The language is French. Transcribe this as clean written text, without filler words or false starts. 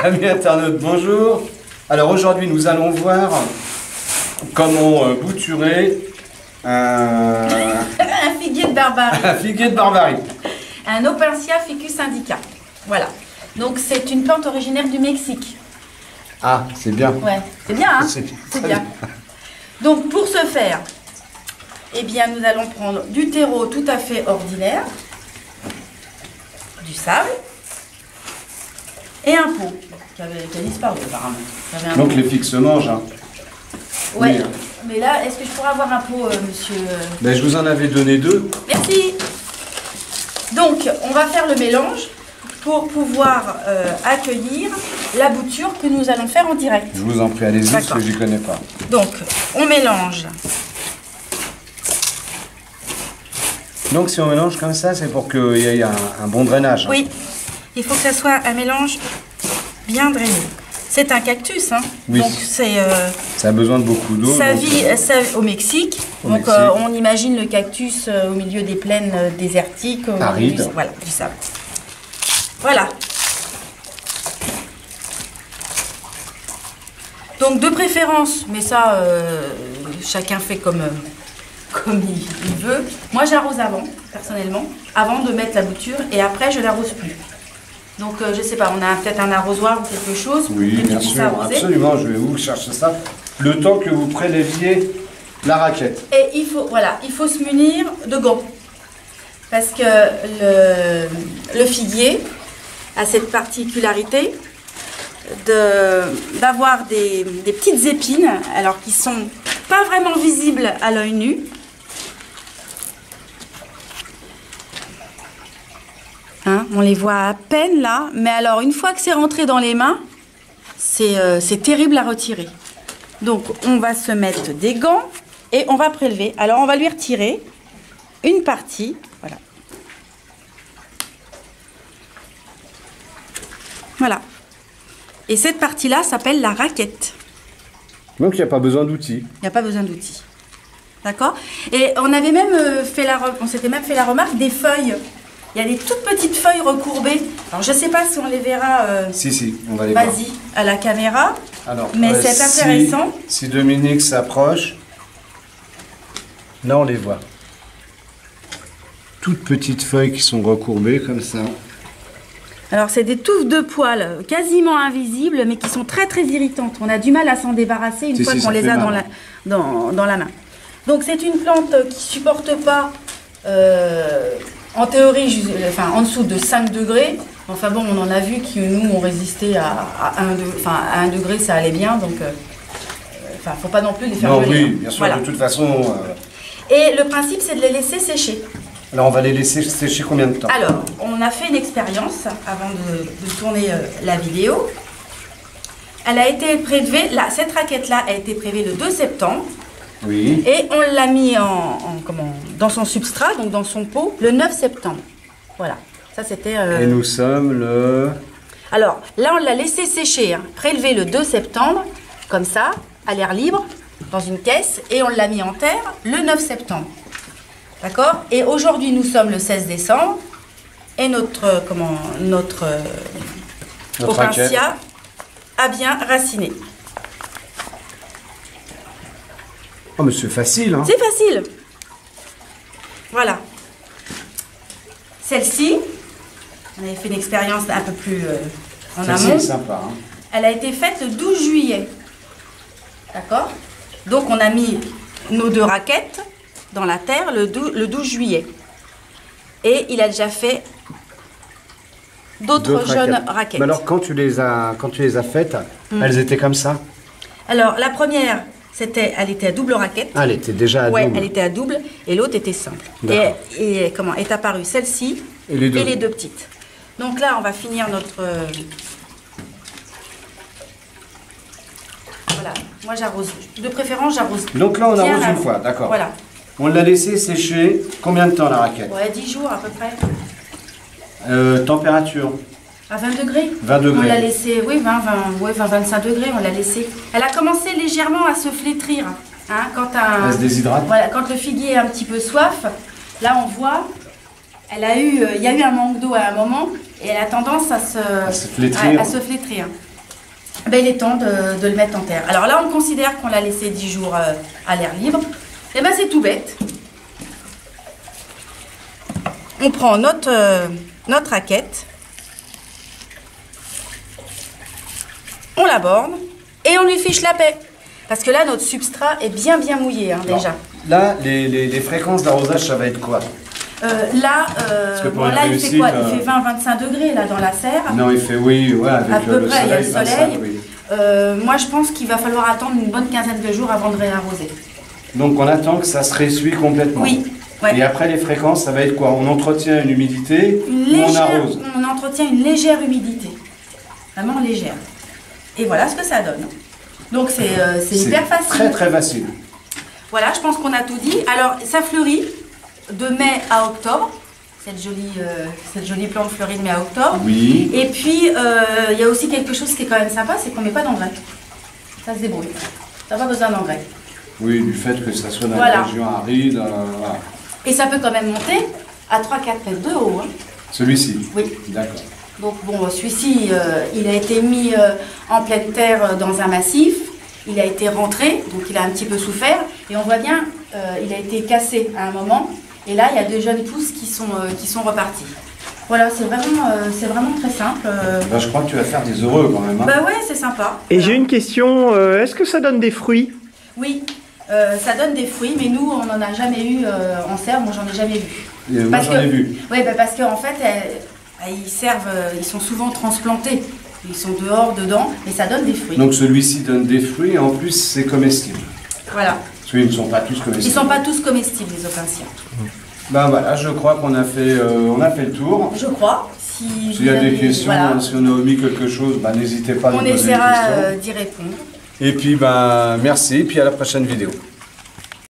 Amis internautes, bonjour. Alors aujourd'hui nous allons voir comment bouturer un figuier de barbarie. Un figuier de barbarie. Un Opuntia ficus indica. Voilà. Donc c'est une plante originaire du Mexique. Ah, c'est bien. Ouais, c'est bien, hein? C'est bien. Donc pour ce faire, eh bien nous allons prendre du terreau tout à fait ordinaire, du sable et un pot qui a disparu apparemment. Donc les figues se mangent. Hein. Ouais. Oui. Mais là, est-ce que je pourrais avoir un pot, monsieur? Ben, je vous en avais donné 2. Merci. Donc, on va faire le mélange pour pouvoir accueillir la bouture que nous allons faire en direct. Je vous en prie, allez-y, parce que je n'y connais pas. Donc, on mélange. Donc, si on mélange comme ça, c'est pour qu'il y ait un bon drainage. Hein. Oui, il faut que ça soit un mélange bien drainé. C'est un cactus, hein. Oui. Donc c'est. Ça a besoin de beaucoup d'eau. Ça vit au Mexique. Donc on imagine le cactus au milieu des plaines désertiques. Aride. Voilà, du sable. Voilà. Donc de préférence, mais ça, chacun fait comme il veut. Moi j'arrose avant, personnellement, avant de mettre la bouture et après je l'arrose plus. Donc, je sais pas, on a peut-être un arrosoir ou quelque chose. Oui, bien sûr, absolument, je vais vous chercher ça. Le temps que vous préleviez la raquette. Et il faut se munir de gants. Parce que le figuier a cette particularité d'avoir des petites épines, alors qui sont pas vraiment visibles à l'œil nu. Hein, on les voit à peine là, mais alors une fois que c'est rentré dans les mains, c'est terrible à retirer. Donc on va se mettre des gants et on va prélever. Alors on va lui retirer une partie, voilà. Voilà. Et cette partie-là s'appelle la raquette. Donc il n'y a pas besoin d'outils. Il n'y a pas besoin d'outils. D'accord? Et on avait même on s'était même fait la remarque des feuilles. Il y a des toutes petites feuilles recourbées. Alors, je ne sais pas si on les verra. Si, on va les voir. Vas-y, à la caméra. Alors, mais c'est intéressant. Si Dominique s'approche, là, on les voit. Toutes petites feuilles qui sont recourbées comme ça. Alors, c'est des touffes de poils quasiment invisibles, mais qui sont très, très irritantes. On a du mal à s'en débarrasser une fois qu'on les a dans la main. Donc, c'est une plante qui ne supporte pas... en théorie, en dessous de 5 degrés. Enfin bon, on en a vu que nous, on résistait à 1 degré, ça allait bien. Donc, faut pas non plus les faire geler. Oui, bien sûr, voilà. De toute façon... Et le principe, c'est de les laisser sécher. Alors, on va les laisser sécher combien de temps? Alors, on a fait une expérience avant de tourner la vidéo. Elle a été prélevée, cette raquette-là a été prélevée le 2 septembre. Oui. Et on l'a mis dans son substrat, donc dans son pot, le 9 septembre. Voilà. Ça, c'était... Et nous sommes le... Alors, là, on l'a laissé sécher, hein, prélevé le 2 septembre, comme ça, à l'air libre, dans une caisse, et on l'a mis en terre le 9 septembre. D'accord? Et aujourd'hui, nous sommes le 16 décembre, et notre Opuntia a bien raciné. Oh, mais c'est facile, hein? C'est facile. Voilà. Celle-ci, on avait fait une expérience un peu plus en amont. C'est sympa, hein? Elle a été faite le 12 juillet. D'accord? Donc, on a mis nos 2 raquettes dans la terre le 12 juillet. Et il a déjà fait d'autres jeunes raquettes. Mais alors, quand tu les as faites, elles étaient comme ça? Alors, la première... elle était à double raquette. Ah, elle était déjà à double. Oui, elle était à double et l'autre était simple. Et est apparue celle-ci et les 2 petites. Donc là, on va finir notre... Voilà, moi j'arrose. De préférence, j'arrose. Donc là, on arrose une fois, d'accord. Voilà. On l'a laissé sécher combien de temps la raquette? Ouais, 10 jours à peu près. Température? À 20 degrés. 20 degrés. On l'a laissé, oui, 25 degrés, on l'a laissé. Elle a commencé légèrement à se flétrir. Hein, Elle se déshydrate. Voilà, quand le figuier a un petit peu soif, là on voit, il y a eu un manque d'eau à un moment et elle a tendance à se flétrir. Ben, il est temps de le mettre en terre. Alors là, on considère qu'on l'a laissé 10 jours à l'air libre. Et ben c'est tout bête. On prend notre raquette, on la borne et on lui fiche la paix. Parce que là, notre substrat est bien mouillé déjà. Là, les fréquences d'arrosage, ça va être quoi? Il fait quoi? Il fait 20-25 degrés là dans la serre. Non, il fait avec à peu près, il y a le soleil. 25, oui. Moi, je pense qu'il va falloir attendre une bonne quinzaine de jours avant de réarroser. Donc, on attend que ça se ressuie complètement. Oui. Ouais. Et après, les fréquences, ça va être quoi? On entretient une humidité ou on arrose? On entretient une légère humidité. Vraiment légère. Et voilà ce que ça donne. Donc, c'est hyper facile. Très, très facile. Voilà, je pense qu'on a tout dit. Alors, ça fleurit de mai à octobre. Cette jolie plante fleurit de mai à octobre. Oui. Et puis, il y a aussi quelque chose qui est quand même sympa, c'est qu'on ne met pas d'engrais. Ça se débrouille. Ça n'a pas besoin d'engrais. Oui, du fait que ça soit dans la région aride. Voilà. Et ça peut quand même monter à 3-4 mètres de haut. Hein. Celui-ci? Oui. D'accord. Donc bon, celui-ci, il a été mis en pleine terre dans un massif. Il a été rentré, donc il a un petit peu souffert. Et on voit bien, il a été cassé à un moment. Et là, il y a deux jeunes pousses qui sont repartis. Voilà, c'est vraiment très simple. Ben, je crois que tu vas faire des heureux quand même. Hein. Bah ouais, c'est sympa. Et j'ai une question, est-ce que ça donne des fruits? Oui, ça donne des fruits, mais nous, on n'en a jamais eu en serre. Moi, j'en ai jamais vu. Moi, j'en ai vu. Oui, parce qu'en fait, ils sont souvent transplantés. Ils sont dehors, dedans, mais ça donne des fruits. Donc celui-ci donne des fruits et en plus, c'est comestible. Voilà. Parce qu'ils ne sont pas tous comestibles. Ils ne sont pas tous comestibles, les opinciens. Ben voilà, je crois qu'on a fait le tour. Je crois. S'il y a des questions, si on a omis quelque chose, ben, n'hésitez pas à nous poser des questions. On essaiera d'y répondre. Et puis, ben, merci, et puis à la prochaine vidéo.